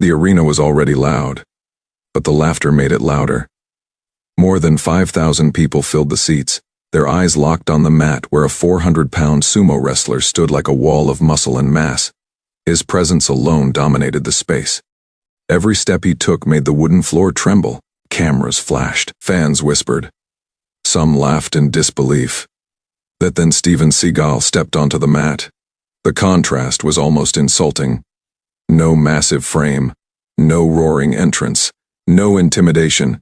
The arena was already loud, but the laughter made it louder. More than 5,000 people filled the seats, their eyes locked on the mat where a 400-pound sumo wrestler stood like a wall of muscle and mass. His presence alone dominated the space. Every step he took made the wooden floor tremble. Cameras flashed, fans whispered. Some laughed in disbelief. Then Steven Seagal stepped onto the mat. The contrast was almost insulting. No massive frame, no roaring entrance, no intimidation.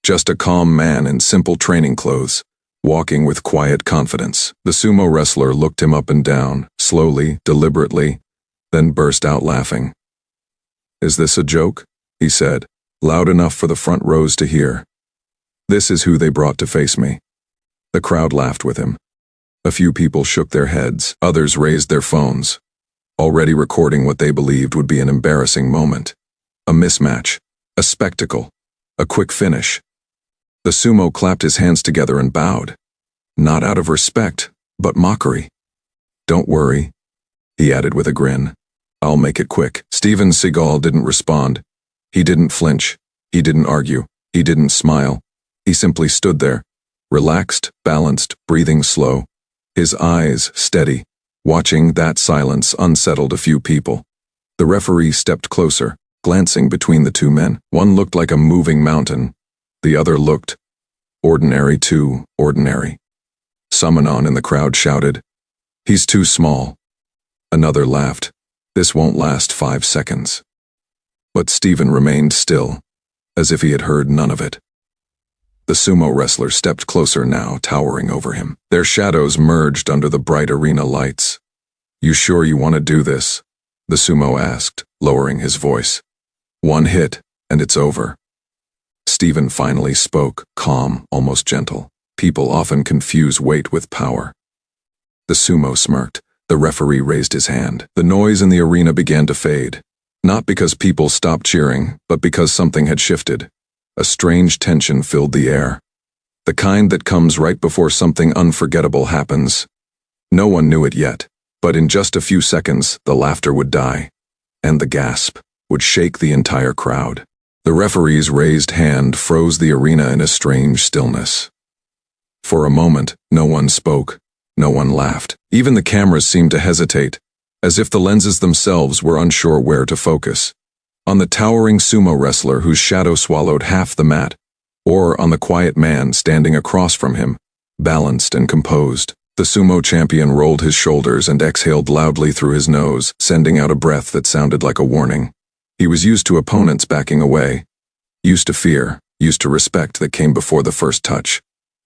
Just a calm man in simple training clothes, walking with quiet confidence. The sumo wrestler looked him up and down, slowly, deliberately, then burst out laughing. "Is this a joke?" he said, loud enough for the front rows to hear. "This is who they brought to face me." The crowd laughed with him. A few people shook their heads, others raised their phones, already recording what they believed would be an embarrassing moment. A mismatch, a spectacle, a quick finish. The sumo clapped his hands together and bowed. Not out of respect, but mockery. "Don't worry," he added with a grin. "I'll make it quick." Steven Seagal didn't respond. He didn't flinch. He didn't argue. He didn't smile. He simply stood there, relaxed, balanced, breathing slow. His eyes steady. Watching that silence unsettled a few people. The referee stepped closer, glancing between the two men. One looked like a moving mountain. The other looked ordinary too ordinary. Someone in the crowd shouted, "He's too small." Another laughed. "This won't last 5 seconds." But Steven remained still, as if he had heard none of it. The sumo wrestler stepped closer now, towering over him. Their shadows merged under the bright arena lights. "You sure you want to do this?" the sumo asked, lowering his voice. "One hit, and it's over." Steven finally spoke, calm, almost gentle. People often confuse weight with power. The sumo smirked. The referee raised his hand. The noise in the arena began to fade. Not because people stopped cheering, but because something had shifted. A strange tension filled the air. The kind that comes right before something unforgettable happens. No one knew it yet, but in just a few seconds, the laughter would die, and the gasp would shake the entire crowd. The referee's raised hand froze the arena in a strange stillness. For a moment, no one spoke, no one laughed. Even the cameras seemed to hesitate, as if the lenses themselves were unsure where to focus. On the towering sumo wrestler whose shadow swallowed half the mat, or on the quiet man standing across from him, balanced and composed. The sumo champion rolled his shoulders and exhaled loudly through his nose, sending out a breath that sounded like a warning. He was used to opponents backing away, used to fear, used to respect that came before the first touch.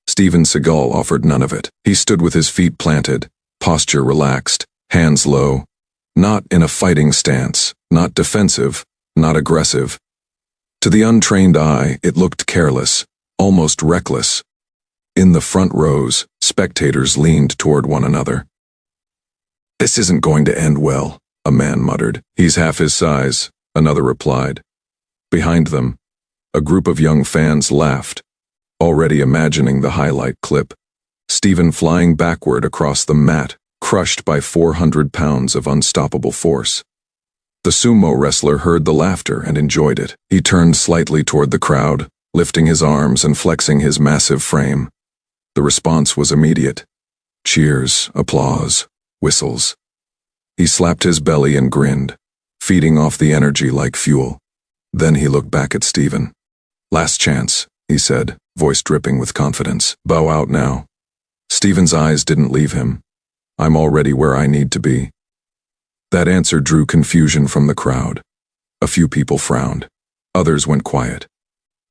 Steven Seagal offered none of it. He stood with his feet planted, posture relaxed, hands low, not in a fighting stance, not defensive, not aggressive. To the untrained eye, it looked careless, almost reckless. In the front rows, spectators leaned toward one another. "This isn't going to end well," a man muttered. "He's half his size," another replied. Behind them, a group of young fans laughed, already imagining the highlight clip. Steven flying backward across the mat, crushed by 400 pounds of unstoppable force. The sumo wrestler heard the laughter and enjoyed it. He turned slightly toward the crowd, lifting his arms and flexing his massive frame. The response was immediate. Cheers, applause, whistles. He slapped his belly and grinned, feeding off the energy like fuel. Then he looked back at Steven. "Last chance," he said, voice dripping with confidence. "Bow out now." Steven's eyes didn't leave him. "I'm already where I need to be." That answer drew confusion from the crowd. A few people frowned. Others went quiet.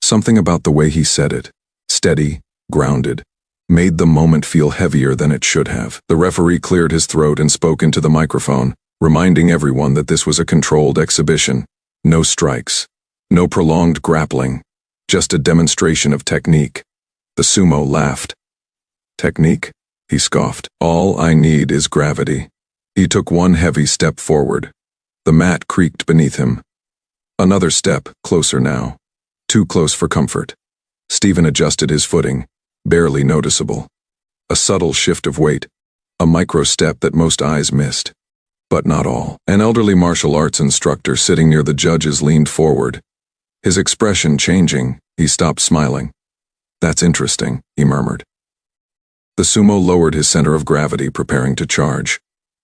Something about the way he said it, steady, grounded, made the moment feel heavier than it should have. The referee cleared his throat and spoke into the microphone, reminding everyone that this was a controlled exhibition. No strikes, no prolonged grappling, just a demonstration of technique. The sumo laughed. "Technique?" he scoffed. "All I need is gravity." He took one heavy step forward. The mat creaked beneath him. Another step, closer now. Too close for comfort. Steven adjusted his footing, barely noticeable. A subtle shift of weight, a micro step that most eyes missed. But not all. An elderly martial arts instructor sitting near the judges leaned forward. His expression changing, he stopped smiling. "That's interesting," he murmured. The sumo lowered his center of gravity, preparing to charge.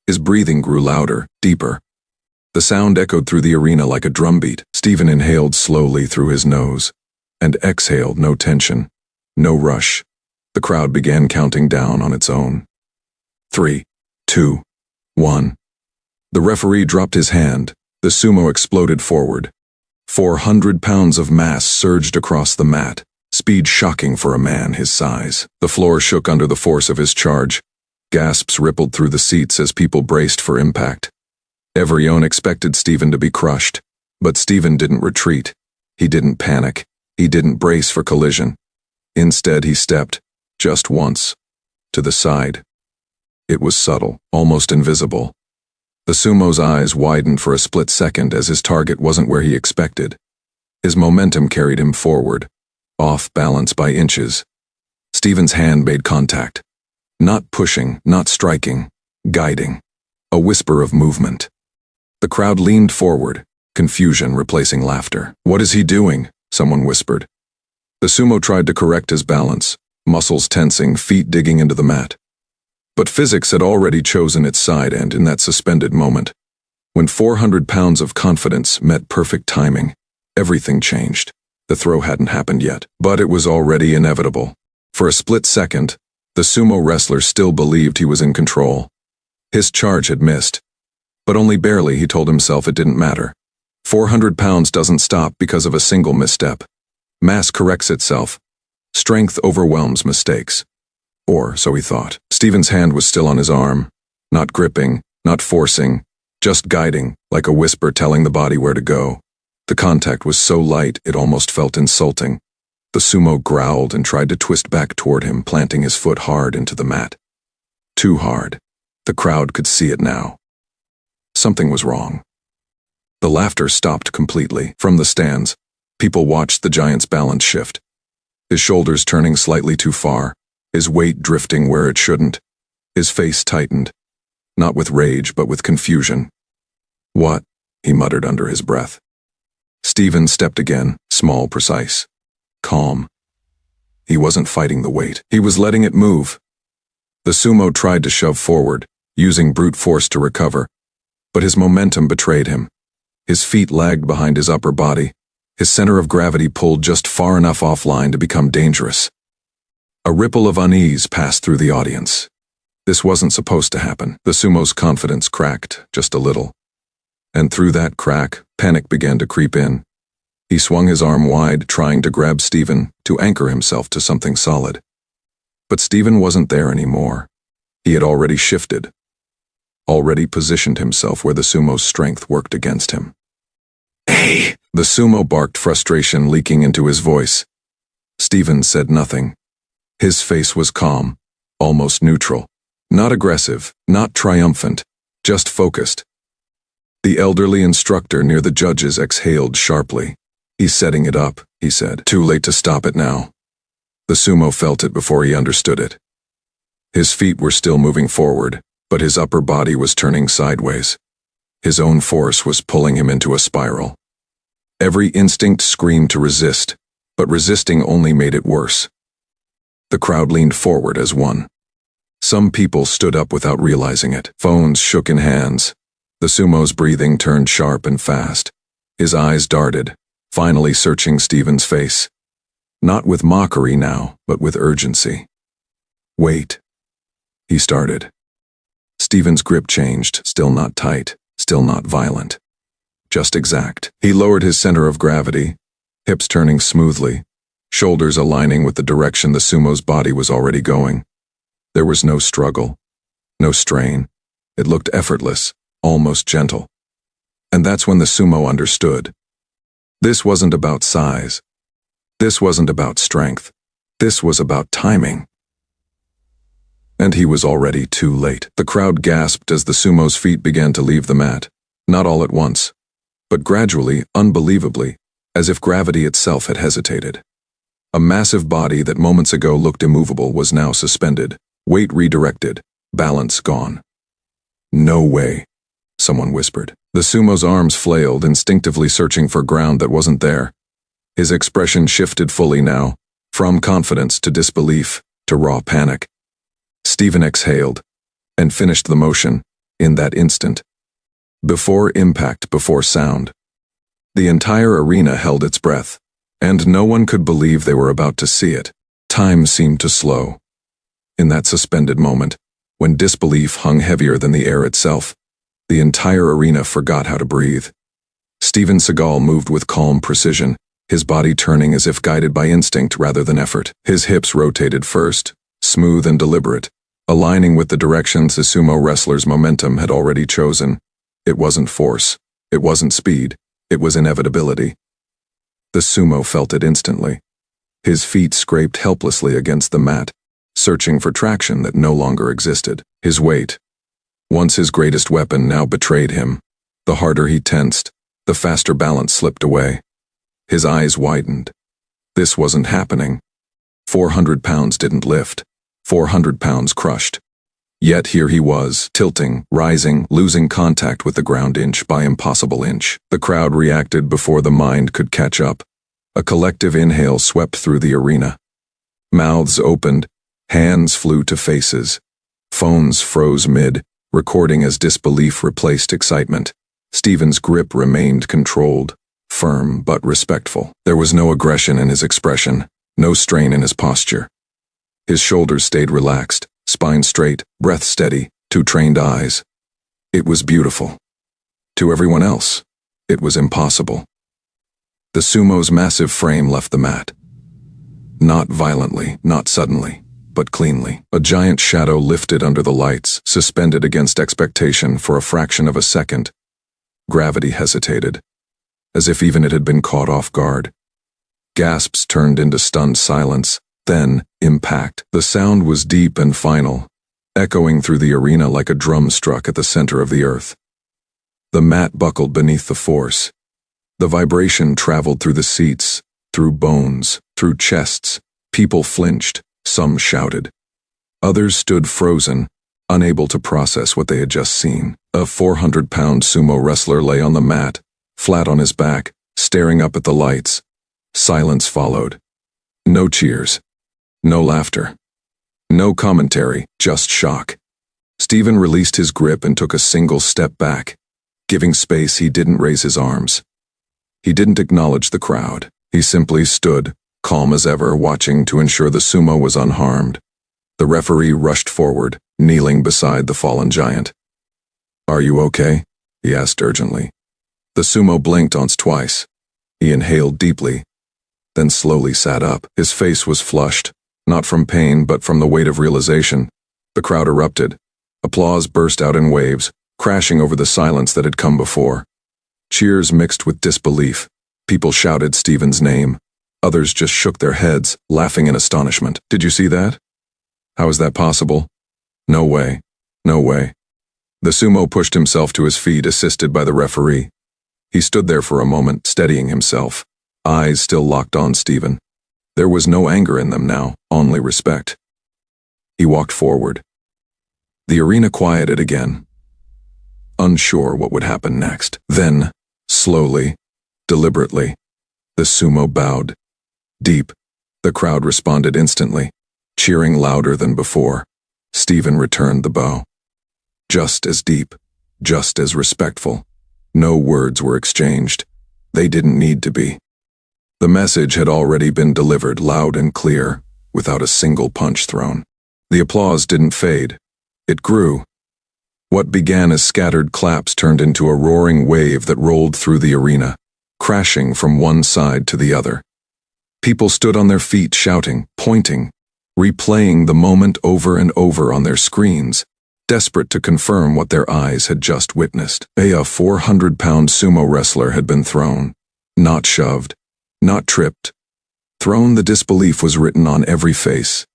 His breathing grew louder, deeper. The sound echoed through the arena like a drumbeat. Steven inhaled slowly through his nose and exhaled, no tension, no rush. The crowd began counting down on its own. 3, 2, 1. The referee dropped his hand. The sumo exploded forward. 400 pounds of mass surged across the mat, speed shocking for a man his size. The floor shook under the force of his charge. Gasps rippled through the seats as people braced for impact. Everyone expected Steven to be crushed, but Steven didn't retreat. He didn't panic. He didn't brace for collision. Instead, he stepped, just once, to the side. It was subtle, almost invisible. The sumo's eyes widened for a split second as his target wasn't where he expected. His momentum carried him forward, off balance by inches. Steven's hand made contact. Not pushing, not striking, guiding. A whisper of movement. The crowd leaned forward, confusion replacing laughter. "What is he doing?" someone whispered. The sumo tried to correct his balance, muscles tensing, feet digging into the mat. But physics had already chosen its side, and in that suspended moment, when 400 pounds of confidence met perfect timing, everything changed. The throw hadn't happened yet, but it was already inevitable. For a split second, the sumo wrestler still believed he was in control. His charge had missed, but only barely. He told himself it didn't matter. 400 pounds doesn't stop because of a single misstep. Mass corrects itself. Strength overwhelms mistakes. Or, so he thought. Steven's hand was still on his arm, not gripping, not forcing, just guiding, like a whisper telling the body where to go. The contact was so light it almost felt insulting. The sumo growled and tried to twist back toward him, planting his foot hard into the mat. Too hard. The crowd could see it now. Something was wrong. The laughter stopped completely. From the stands, people watched the giant's balance shift. His shoulders turning slightly too far, his weight drifting where it shouldn't. His face tightened, not with rage but with confusion. "What?" he muttered under his breath. Steven stepped again, small, precise, calm. He wasn't fighting the weight. He was letting it move. The sumo tried to shove forward, using brute force to recover, but his momentum betrayed him. His feet lagged behind his upper body. His center of gravity pulled just far enough offline to become dangerous. A ripple of unease passed through the audience. This wasn't supposed to happen. The sumo's confidence cracked, just a little. And through that crack, panic began to creep in. He swung his arm wide, trying to grab Steven, to anchor himself to something solid. But Steven wasn't there anymore. He had already shifted, already positioned himself where the sumo's strength worked against him. "Hey!" The sumo barked, frustration leaking into his voice. Steven said nothing. His face was calm, almost neutral. Not aggressive, not triumphant, just focused. The elderly instructor near the judges exhaled sharply. "He's setting it up," he said. "Too late to stop it now." The sumo felt it before he understood it. His feet were still moving forward, but his upper body was turning sideways. His own force was pulling him into a spiral. Every instinct screamed to resist, but resisting only made it worse. The crowd leaned forward as one. Some people stood up without realizing it. Phones shook in hands. The sumo's breathing turned sharp and fast. His eyes darted, finally searching Steven's face. Not with mockery now, but with urgency. "Wait," he started. Steven's grip changed, still not tight, still not violent. Just exact. He lowered his center of gravity, hips turning smoothly, shoulders aligning with the direction the sumo's body was already going. There was no struggle, no strain. It looked effortless, almost gentle. And that's when the sumo understood. This wasn't about size. This wasn't about strength. This was about timing. And he was already too late. The crowd gasped as the sumo's feet began to leave the mat. Not all at once, but gradually, unbelievably, as if gravity itself had hesitated. A massive body that moments ago looked immovable was now suspended, weight redirected, balance gone. "No way," someone whispered. The sumo's arms flailed, instinctively searching for ground that wasn't there. His expression shifted fully now, from confidence to disbelief to raw panic. Steven exhaled and finished the motion in that instant. Before impact, before sound. The entire arena held its breath, and no one could believe they were about to see it. Time seemed to slow. In that suspended moment, when disbelief hung heavier than the air itself, the entire arena forgot how to breathe. Steven Seagal moved with calm precision, his body turning as if guided by instinct rather than effort. His hips rotated first, smooth and deliberate, aligning with the directions the sumo wrestler's momentum had already chosen. It wasn't force, it wasn't speed, it was inevitability. The sumo felt it instantly. His feet scraped helplessly against the mat, searching for traction that no longer existed. His weight, once his greatest weapon, now betrayed him. The harder he tensed, the faster balance slipped away. His eyes widened. This wasn't happening. 400 pounds didn't lift. 400 pounds crushed. Yet here he was, tilting, rising, losing contact with the ground inch by impossible inch. The crowd reacted before the mind could catch up. A collective inhale swept through the arena. Mouths opened, hands flew to faces. Phones froze mid, recording as disbelief replaced excitement. Steven's grip remained controlled, firm but respectful. There was no aggression in his expression, no strain in his posture. His shoulders stayed relaxed, spine straight, breath steady, two trained eyes. It was beautiful. To everyone else, it was impossible. The sumo's massive frame left the mat. Not violently, not suddenly, but cleanly. A giant shadow lifted under the lights, suspended against expectation for a fraction of a second. Gravity hesitated, as if even it had been caught off guard. Gasps turned into stunned silence, then impact. The sound was deep and final, echoing through the arena like a drum struck at the center of the earth. The mat buckled beneath the force. The vibration traveled through the seats, through bones, through chests. People flinched, some shouted. Others stood frozen, unable to process what they had just seen. A 400-pound sumo wrestler lay on the mat, flat on his back, staring up at the lights. Silence followed. No cheers. No laughter. No commentary, just shock. Steven released his grip and took a single step back. Giving space, he didn't raise his arms. He didn't acknowledge the crowd. He simply stood, calm as ever, watching to ensure the sumo was unharmed. The referee rushed forward, kneeling beside the fallen giant. "Are you okay?" he asked urgently. The sumo blinked once twice. He inhaled deeply, then slowly sat up. His face was flushed, not from pain but from the weight of realization. The crowd erupted. Applause burst out in waves, crashing over the silence that had come before. Cheers mixed with disbelief. People shouted Steven's name. Others just shook their heads, laughing in astonishment. "Did you see that? How is that possible? No way. No way." The sumo pushed himself to his feet, assisted by the referee. He stood there for a moment, steadying himself, eyes still locked on Steven. There was no anger in them now, only respect. He walked forward. The arena quieted again, unsure what would happen next. Then, slowly, deliberately, the sumo bowed. Deep. The crowd responded instantly, cheering louder than before. Steven returned the bow. Just as deep, just as respectful. No words were exchanged. They didn't need to be. The message had already been delivered loud and clear, without a single punch thrown. The applause didn't fade. It grew. What began as scattered claps turned into a roaring wave that rolled through the arena, crashing from one side to the other. People stood on their feet shouting, pointing, replaying the moment over and over on their screens, desperate to confirm what their eyes had just witnessed. A 400-pound sumo wrestler had been thrown, not shoved, not tripped. Thrown. The disbelief was written on every face.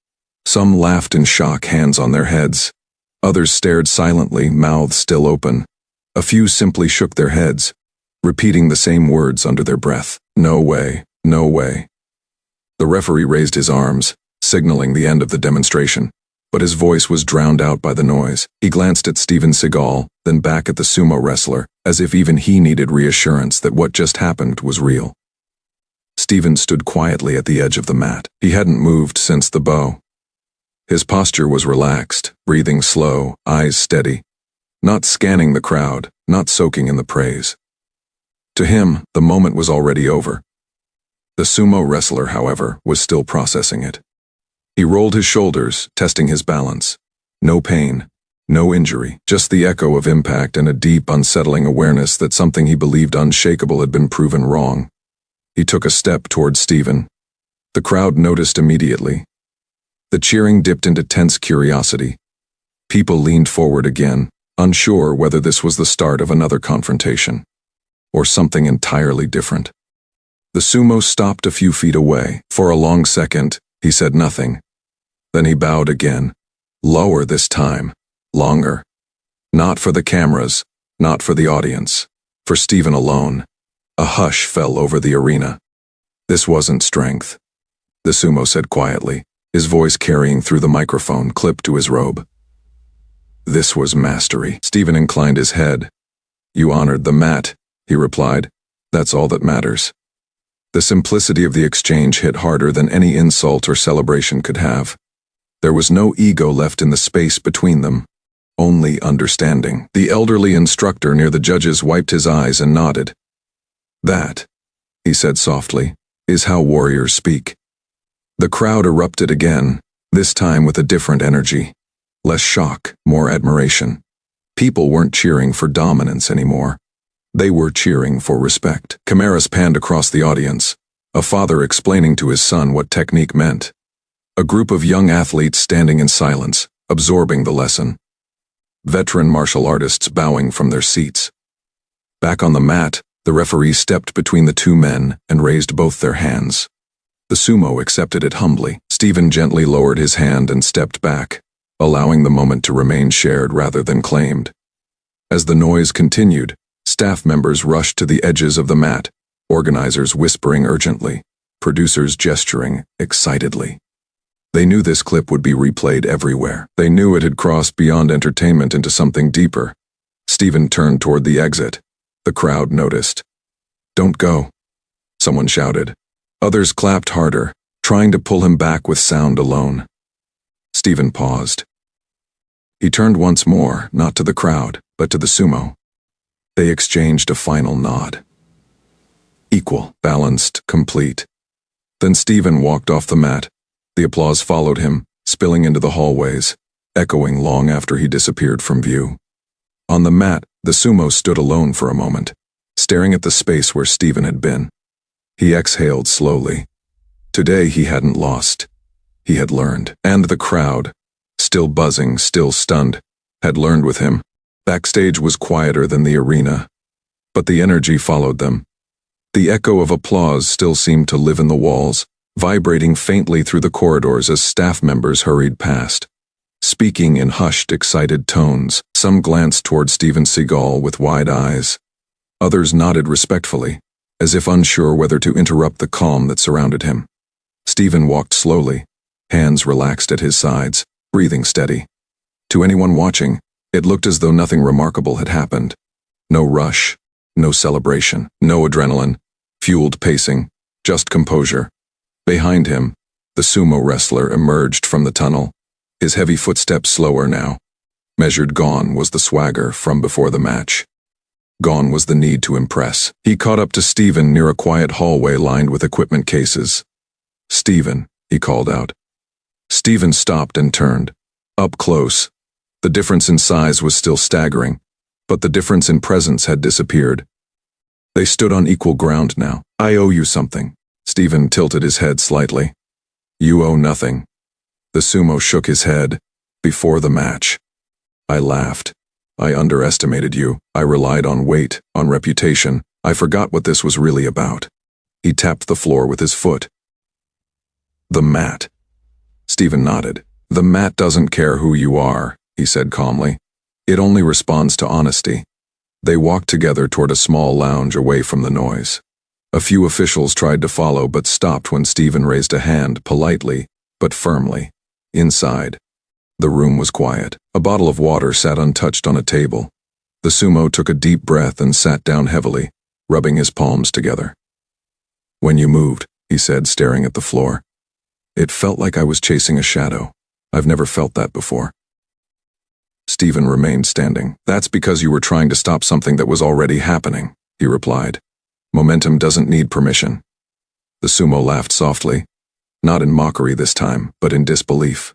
Some laughed in shock, hands on their heads. Others stared silently, mouths still open. A few simply shook their heads, repeating the same words under their breath. "No way, no way." The referee raised his arms, signaling the end of the demonstration, but his voice was drowned out by the noise. He glanced at Steven Seagal, then back at the sumo wrestler, as if even he needed reassurance that what just happened was real. Steven stood quietly at the edge of the mat. He hadn't moved since the bow. His posture was relaxed, breathing slow, eyes steady, not scanning the crowd, not soaking in the praise. To him, the moment was already over. The sumo wrestler, however, was still processing it. He rolled his shoulders, testing his balance. No pain, no injury, just the echo of impact and a deep, unsettling awareness that something he believed unshakable had been proven wrong. He took a step toward Steven. The crowd noticed immediately. The cheering dipped into tense curiosity. People leaned forward again, unsure whether this was the start of another confrontation, or something entirely different. The sumo stopped a few feet away. For a long second, he said nothing. Then he bowed again, lower this time, longer. Not for the cameras, not for the audience, for Steven alone. A hush fell over the arena. This wasn't strength, the sumo said quietly, his voice carrying through the microphone clipped to his robe. This was mastery. Steven inclined his head. You honored the mat, he replied. That's all that matters. The simplicity of the exchange hit harder than any insult or celebration could have. There was no ego left in the space between them, only understanding. The elderly instructor near the judges wiped his eyes and nodded. That, he said softly, is how warriors speak. The crowd erupted again, this time with a different energy. Less shock, more admiration. People weren't cheering for dominance anymore. They were cheering for respect. Cameras panned across the audience, a father explaining to his son what technique meant. A group of young athletes standing in silence, absorbing the lesson. Veteran martial artists bowing from their seats. Back on the mat, the referee stepped between the two men and raised both their hands. The sumo accepted it humbly. Steven gently lowered his hand and stepped back, allowing the moment to remain shared rather than claimed. As the noise continued, staff members rushed to the edges of the mat, organizers whispering urgently, producers gesturing excitedly. They knew this clip would be replayed everywhere. They knew it had crossed beyond entertainment into something deeper. Steven turned toward the exit. The crowd noticed. Don't go, someone shouted. Others clapped harder, trying to pull him back with sound alone. Steven paused. He turned once more, not to the crowd, but to the sumo. They exchanged a final nod. Equal, balanced, complete. Then Steven walked off the mat. The applause followed him, spilling into the hallways, echoing long after he disappeared from view. On the mat, the sumo stood alone for a moment, staring at the space where Steven had been. He exhaled slowly. Today he hadn't lost. He had learned. And the crowd, still buzzing, still stunned, had learned with him. Backstage was quieter than the arena, but the energy followed them. The echo of applause still seemed to live in the walls, vibrating faintly through the corridors as staff members hurried past. Speaking in hushed, excited tones, some glanced toward Steven Seagal with wide eyes. Others nodded respectfully, as if unsure whether to interrupt the calm that surrounded him. Steven walked slowly, hands relaxed at his sides, breathing steady. To anyone watching, it looked as though nothing remarkable had happened. No rush, no celebration, no adrenaline, fueled pacing, just composure. Behind him, the sumo wrestler emerged from the tunnel, his heavy footsteps slower now. Measured, gone was the swagger from before the match. Gone was the need to impress. He caught up to Steven near a quiet hallway lined with equipment cases. Steven, he called out. Steven stopped and turned. Up close. The difference in size was still staggering, but the difference in presence had disappeared. They stood on equal ground now. I owe you something. Steven tilted his head slightly. You owe nothing. The sumo shook his head. Before the match. I laughed. I underestimated you. I relied on weight, on reputation. I forgot what this was really about. He tapped the floor with his foot. The mat. Steven nodded. The mat doesn't care who you are, he said calmly. It only responds to honesty. They walked together toward a small lounge away from the noise. A few officials tried to follow but stopped when Steven raised a hand politely, but firmly. Inside. The room was quiet. A bottle of water sat untouched on a table. The sumo took a deep breath and sat down heavily, rubbing his palms together. "When you moved," he said, staring at the floor, "it felt like I was chasing a shadow. I've never felt that before." Steven remained standing. "That's because you were trying to stop something that was already happening," he replied. "Momentum doesn't need permission." The sumo laughed softly, not in mockery this time, but in disbelief.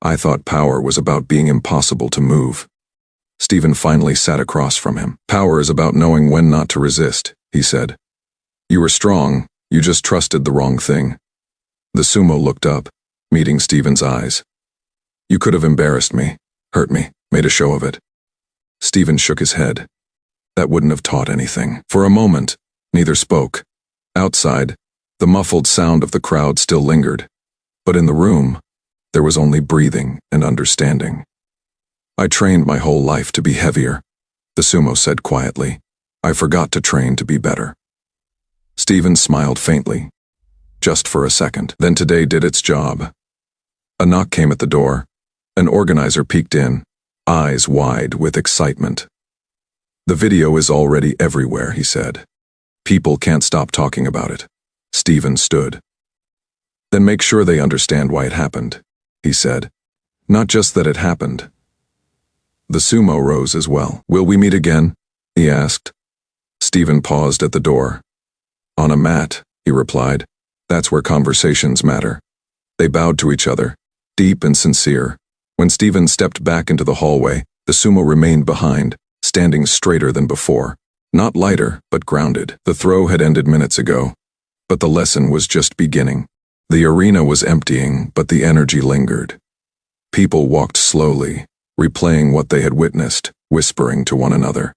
"I thought power was about being impossible to move." Steven finally sat across from him. "Power is about knowing when not to resist," he said. "You were strong, you just trusted the wrong thing." The sumo looked up, meeting Steven's eyes. "You could have embarrassed me, hurt me, made a show of it." Steven shook his head. "That wouldn't have taught anything." For a moment, neither spoke. Outside, the muffled sound of the crowd still lingered. But in the room, there was only breathing and understanding. "I trained my whole life to be heavier," the sumo said quietly. "I forgot to train to be better." Steven smiled faintly, just for a second. Then today did its job. A knock came at the door. An organizer peeked in, eyes wide with excitement. "The video is already everywhere," he said. "People can't stop talking about it." Steven stood. "Then make sure they understand why it happened," he said. "Not just that it happened." The sumo rose as well. "Will we meet again?" he asked. Steven paused at the door. "On a mat," he replied. "That's where conversations matter." They bowed to each other, deep and sincere. When Steven stepped back into the hallway, the sumo remained behind, standing straighter than before. Not lighter, but grounded. The throw had ended minutes ago, but the lesson was just beginning. The arena was emptying, but the energy lingered. People walked slowly, replaying what they had witnessed, whispering to one another.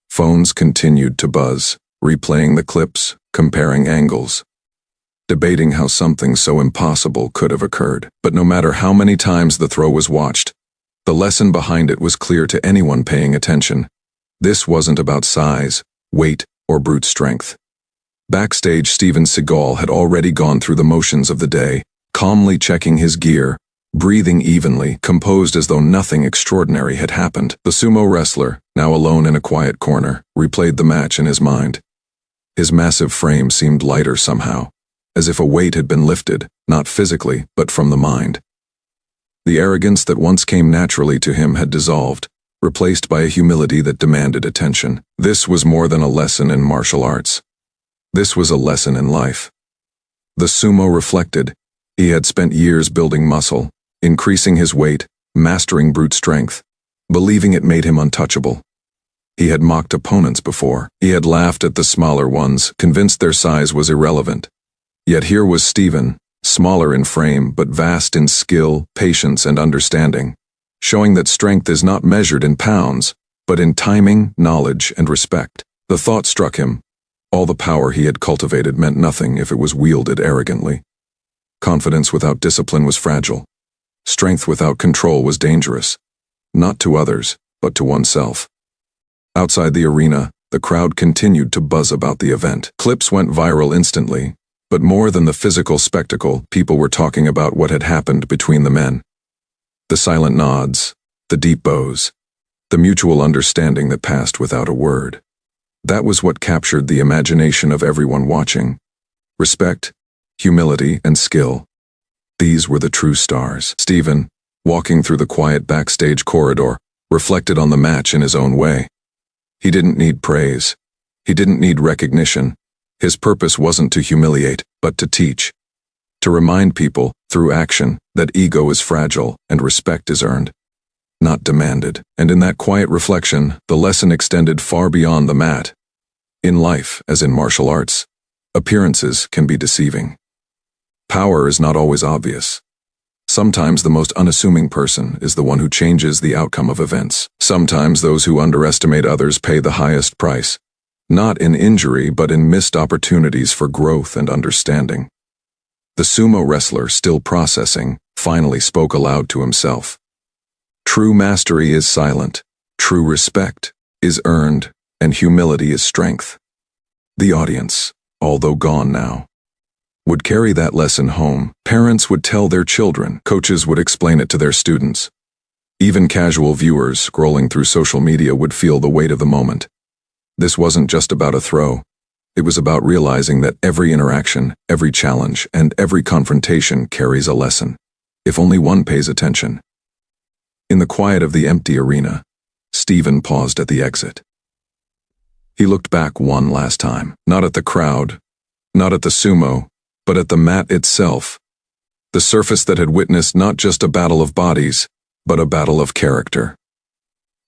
Phones continued to buzz, replaying the clips, comparing angles, debating how something so impossible could have occurred. But no matter how many times the throw was watched, the lesson behind it was clear to anyone paying attention. This wasn't about size, weight, or brute strength. Backstage, Steven Seagal had already gone through the motions of the day, calmly checking his gear, breathing evenly, composed as though nothing extraordinary had happened. The sumo wrestler, now alone in a quiet corner, replayed the match in his mind. His massive frame seemed lighter somehow, as if a weight had been lifted, not physically, but from the mind. The arrogance that once came naturally to him had dissolved, replaced by a humility that demanded attention. This was more than a lesson in martial arts. This was a lesson in life. The sumo reflected. He had spent years building muscle, increasing his weight, mastering brute strength, believing it made him untouchable. He had mocked opponents before. He had laughed at the smaller ones, convinced their size was irrelevant. Yet here was Steven, smaller in frame but vast in skill, patience, and understanding, showing that strength is not measured in pounds, but in timing, knowledge, and respect. The thought struck him. All the power he had cultivated meant nothing if it was wielded arrogantly. Confidence without discipline was fragile. Strength without control was dangerous, not to others, but to oneself. Outside the arena, the crowd continued to buzz about the event. Clips went viral instantly, but more than the physical spectacle, people were talking about what had happened between the men. The silent nods, the deep bows, the mutual understanding that passed without a word. That was what captured the imagination of everyone watching. Respect, humility, and skill. These were the true stars. Steven, walking through the quiet backstage corridor, reflected on the match in his own way. He didn't need praise. He didn't need recognition. His purpose wasn't to humiliate, but to teach. To remind people, through action, that ego is fragile and respect is earned, not demanded. And in that quiet reflection, the lesson extended far beyond the mat. In life, as in martial arts, appearances can be deceiving. Power is not always obvious. Sometimes the most unassuming person is the one who changes the outcome of events. Sometimes those who underestimate others pay the highest price, not in injury but in missed opportunities for growth and understanding. The sumo wrestler, still processing, finally spoke aloud to himself. True mastery is silent, true respect is earned, and humility is strength. The audience, although gone now, would carry that lesson home. Parents would tell their children, coaches would explain it to their students. Even casual viewers scrolling through social media would feel the weight of the moment. This wasn't just about a throw. It was about realizing that every interaction, every challenge, and every confrontation carries a lesson, if only one pays attention. In the quiet of the empty arena, Steven paused at the exit. He looked back one last time, not at the crowd, not at the sumo, but at the mat itself, the surface that had witnessed not just a battle of bodies, but a battle of character.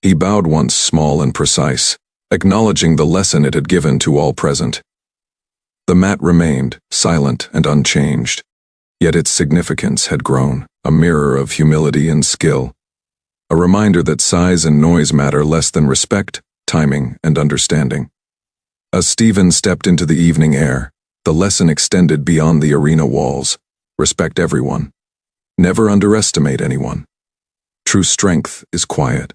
He bowed once, small and precise, acknowledging the lesson it had given to all present. The mat remained, silent and unchanged, yet its significance had grown, a mirror of humility and skill, a reminder that size and noise matter less than respect, timing, and understanding. As Steven stepped into the evening air, the lesson extended beyond the arena walls. Respect everyone. Never underestimate anyone. True strength is quiet.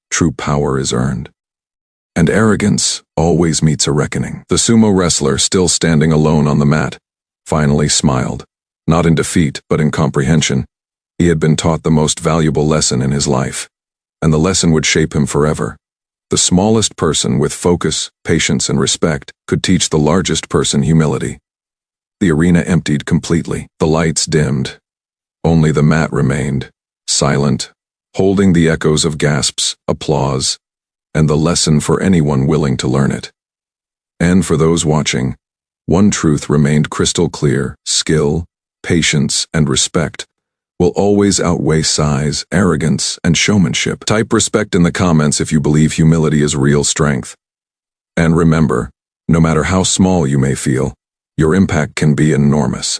True power is earned. And arrogance always meets a reckoning. The sumo wrestler, still standing alone on the mat, finally smiled, not in defeat, but in comprehension. He had been taught the most valuable lesson in his life, and the lesson would shape him forever. The smallest person with focus, patience, and respect could teach the largest person humility. The arena emptied completely. The lights dimmed. Only the mat remained, silent, holding the echoes of gasps, applause, and the lesson for anyone willing to learn it. And for those watching, one truth remained crystal clear: skill, patience, and respect will always outweigh size, arrogance, and showmanship. Type respect in the comments if you believe humility is real strength. And remember, no matter how small you may feel, your impact can be enormous.